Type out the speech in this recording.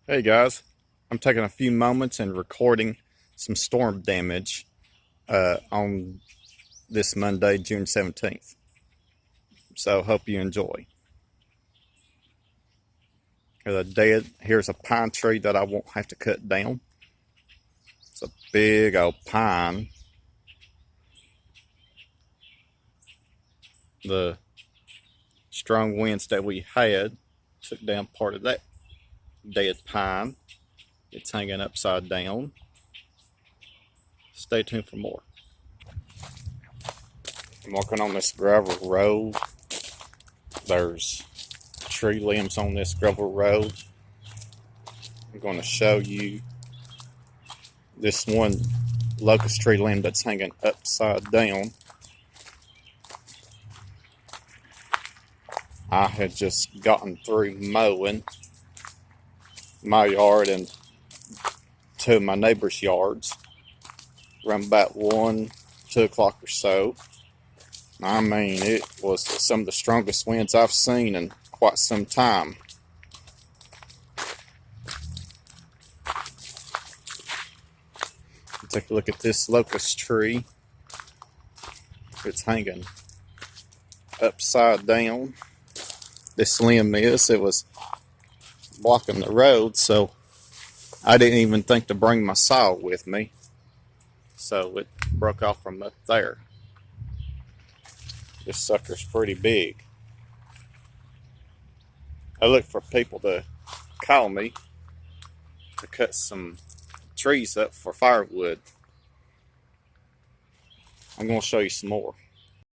Hey guys, I'm taking a few moments and recording some storm damage on this Monday, June 17th. So hope you enjoy. Here's a pine tree that I won't have to cut down. It's a big old pine. The strong winds that we had took down part of that dead pine. It's hanging upside down. Stay tuned for more. I'm working on this gravel road. There's tree limbs on this gravel road. I'm going to show you this one locust tree limb that's hanging upside down. I had just gotten through mowing my yard and two of my neighbors' yards around about 1, 2 o'clock or so. I mean, it was some of the strongest winds I've seen in quite some time. Take a look at this locust tree. It's hanging upside down. This limb it was blocking the road, so I didn't even think to bring my saw with me. So it broke off from up there. This sucker's pretty big. I look for people to call me to cut some trees up for firewood. I'm going to show you some more.